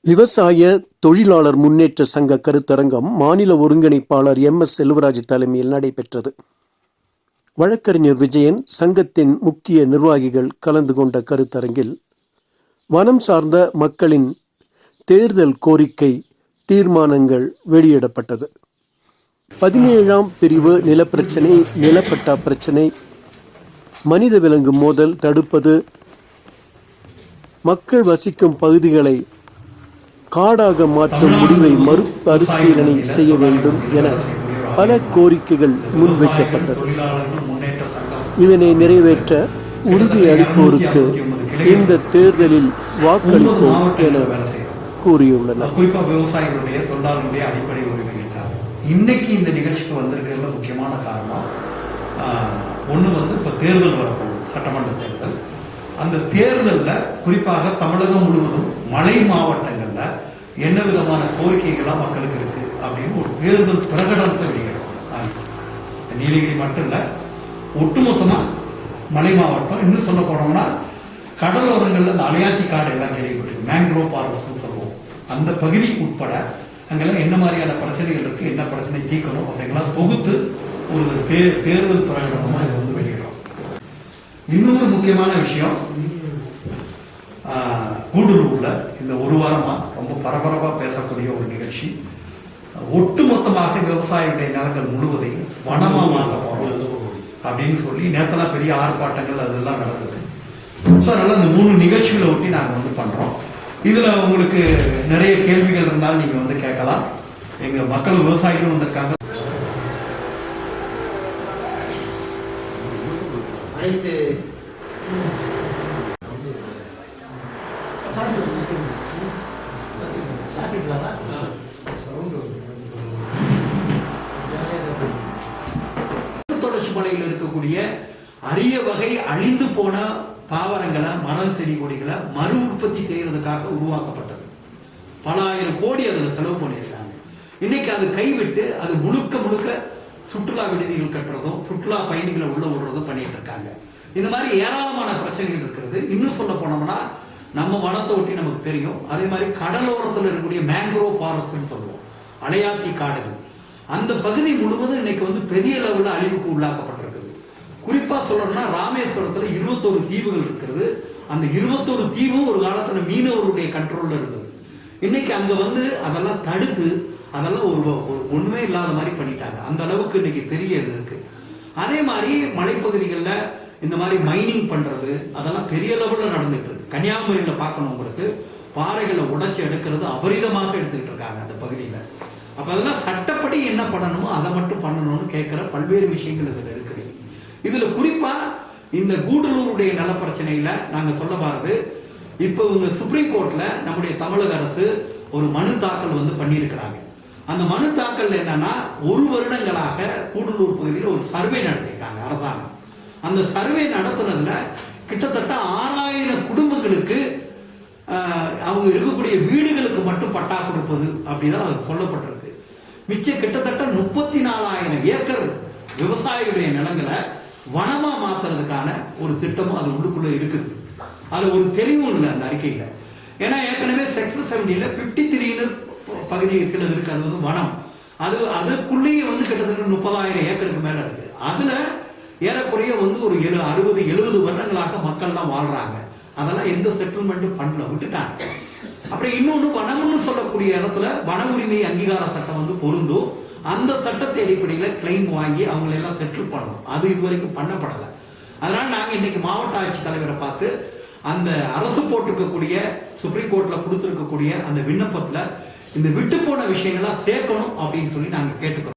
விவசாய தொழிலாளர் முன்னேற்ற சங்க கருத்தரங்கம் மாநில ஒருங்கிணைப்பாளர் எம்.எஸ். செல்வராஜ் தலைமையில் நடைபெற்றது. வழக்கறிஞர் விஜயன், சங்கத்தின் முக்கிய நிர்வாகிகள் கலந்து கொண்ட கருத்தரங்கில் வனம் சார்ந்த மக்களின் தேர்தல் கோரிக்கை தீர்மானங்கள் வெளியிடப்பட்டது. 17ஆம் பிரிவு நிலப்பிரச்சினை, நிலப்பட்டா பிரச்சினை, மனித விலங்கு மோதல் தடுப்பது, மக்கள் வசிக்கும் பகுதிகளை காடாக மாற்றும் முடிவை மறுபரிசீலனை செய்ய வேண்டும் என பல கோரிக்கைகள் முன்வைக்கப்பட்டது. இதனை நிறைவேற்ற உறுதி அளிப்போருக்கு இந்த தேர்தலில் வாக்களிப்போம் என கூறியுள்ளனர். குறிப்பாக விவசாயிகளுடைய தொழிலாளர்களுடைய அடிப்படை உரிமைகளுக்காக இன்னைக்கு இந்த நிகழ்ச்சிக்கு வந்திருக்கிறதுல முக்கியமான காரணம் ஒன்று இப்போ தேர்தல் வரப்போகுது, சட்டமன்ற தேர்தல். அந்த தேர்தலில் குறிப்பாக தமிழகம் முழுவதும் மலை மாவட்டங்களில் என்ன விதமான கோரிக்கைகளாக மக்களுக்கு இருக்கு அப்படின்னு ஒரு தேர்தல் பிரகடனத்தை வெளியிடும். நீலகிரி மட்டும் இல்லை, ஒட்டுமொத்தமாக மலை மாவட்டம், இன்னும் சொல்ல போனோம்னா கடலோரங்களில் இந்த அலையாத்தி காடு எல்லாம் கேள்விப்பட்டிருக்கு, மேங்க்ரோவ் ஃபாரஸ்ட்னு சொல்லுவோம். அந்த பகுதி உட்பட அங்கெல்லாம் என்ன மாதிரியான பிரச்சனைகள் இருக்கு, என்ன பிரச்சனை தீர்க்கணும் அப்படிங்கலாம் தொகுத்து ஒரு தேர்தல் பிரகடனமாக இதை வந்து வெளியிடும். இன்னொரு முக்கியமான விஷயம், கூடலூர்ல இந்த ஒரு வாரமா ரொம்ப பரபரப்பா பேசக்கூடிய ஒரு நிகழ்ச்சி, ஒட்டுமொத்தமாக விவசாயிகளுடைய நிலங்கள் முழுவதையும் வனமா மாற்ற போறோம் அப்படின்னு சொல்லி நேத்தெல்லாம் பெரிய ஆர்ப்பாட்டங்கள் அதெல்லாம் நடந்தது. ஸோ அதனால இந்த 3 நிகழ்ச்சிகளை ஒட்டி நாங்கள் வந்து பண்றோம். இதுல உங்களுக்கு நிறைய கேள்விகள் இருந்தாலும் நீங்க வந்து கேட்கலாம். எங்க மக்கள் விவசாயிகள் வந்திருக்காங்க. அனைத்து தொடர்ச்சி மலையில் இருக்கக்கூடிய அரிய வகை அழிந்து போன தாவரங்களை, மரம், செடி, கொடிகளை மறு உற்பத்தி செய்யறதுக்காக உருவாக்கப்பட்டது. பல ஆயிரம் கோடி அதுல செலவு பண்ணியிருக்காங்க. இன்னைக்கு அது கைவிட்டு அது முழுக்க சுற்றுலா விடுதிகள் கட்டுறதும் சுற்றுலா பயணிகளை உள்ள விடுறதும் பண்ணிட்டு இருக்காங்க. இந்த மாதிரி ஏராளமான பிரச்சனைகள் இருக்கிறது. இன்னும் சொல்ல போனோம்னா நம்ம வனத்தை ஒட்டி நமக்கு தெரியும், அதே மாதிரி கடலோரத்தில் இருக்கக்கூடிய மேங்க்ரோவ் ஃபாரஸ்ட்னு சொல்லுவோம், அலையாத்தி காடுகள், அந்த பகுதி முழுவதும் இன்னைக்கு வந்து பெரிய லெவலில் அழிவுக்கு உள்ளாக்கப்பட்டிருக்குது. குறிப்பா சொல்லணும்னா ராமேஸ்வரத்துல 21 தீவுகள் இருக்கிறது. அந்த 21 தீவும் ஒரு காலத்துல மீனவர்களுடைய கண்ட்ரோல்ல இருந்தது. இன்னைக்கு அங்க வந்து அதெல்லாம் தடுத்து அதெல்லாம் ஒண்ணுமே இல்லாத மாதிரி பண்ணிட்டாங்க. அந்த அளவுக்கு இன்னைக்கு பெரிய இது இருக்கு. அதே மாதிரி மலைப்பகுதிகளில் இந்த மாதிரி மைனிங் பண்றது அதெல்லாம் பெரிய லெவலில் நடந்துட்டு இருக்கு. கன்னியாகுமரியில பார்க்கணும், உங்களுக்கு பாறைகளை உடைச்சு எடுக்கிறது அபரிதமாக எடுத்துக்கிட்டு இருக்காங்க அந்த பகுதியில. அப்ப அதெல்லாம் சட்டப்படி என்ன பண்ணணுமோ அதை மட்டும் பண்ணணும்னு கேட்கிற பல்வேறு விஷயங்கள் இதுல இருக்குது. இதுல குறிப்பா இந்த கூடலூருடைய நல பிரச்சனையில நாங்க சொல்ல பாருது, இப்ப இவங்க சுப்ரீம் கோர்ட்ல நம்முடைய தமிழக அரசு ஒரு மனு தாக்கல் வந்து பண்ணியிருக்கிறாங்க. அந்த மனு தாக்கல் என்னன்னா, 1 வருடங்களாக கூடலூர் பகுதியில் ஒரு சர்வே நடத்திருக்காங்க அரசாங்கம். அந்த சர்வே நடத்துனதுல கிட்டத்தட்ட 6000 குடும்பங்களுக்கு அவங்க இருக்கக்கூடிய வீடுகளுக்கு மட்டும் பட்டா கொடுப்பது அப்படிதான் அது சொல்லப்பட்டிருக்கு. மிச்சம் கிட்டத்தட்ட 34,000 ஏக்கர் விவசாயிகளுடைய நிலங்களை வனமா மாத்துறதுக்கான ஒரு திட்டமும் அது உள்ளுக்குள்ள இருக்குது. அது ஒரு தெளிவும் இல்லை அந்த அறிக்கையில. ஏன்னா ஏற்கனவே செக்ஷன் 70ல 53 பகுதி சிலது இருக்கு, அது வந்து வனம். அதுக்குள்ளேயே வந்து கிட்டத்தட்ட 30,000 ஏக்கருக்கு மேல இருக்கு. அதுல ஏறக்குறைய வந்து ஒரு 60-70 வருடங்களாக மக்கள்லாம் வாழ்றாங்க. அதெல்லாம் எந்த செட்டில்மெண்ட்டும் பண்ணல, விட்டுட்டாங்க. அப்புறம் இன்னொன்னு, வனம்னு சொல்லக்கூடிய இடத்துல வன உரிமை அங்கீகார சட்டம் வந்து பொருந்தும். அந்த சட்டத்தை அடிப்படையில கிளைம் வாங்கி அவங்களை எல்லாம் செட்டில் பண்ணணும். அது இதுவரைக்கும் பண்ணப்படலை. அதனால நாங்க இன்னைக்கு மாவட்ட ஆட்சித் தலைவரை பார்த்து அந்த அரசு போட்டிருக்கக்கூடிய சுப்ரீம் கோர்ட்ல கொடுத்திருக்கக்கூடிய அந்த விண்ணப்பத்துல இந்த விட்டு போன விஷயங்களா சேர்க்கணும் அப்படின்னு சொல்லி நாங்க கேட்டுக்கிறோம்.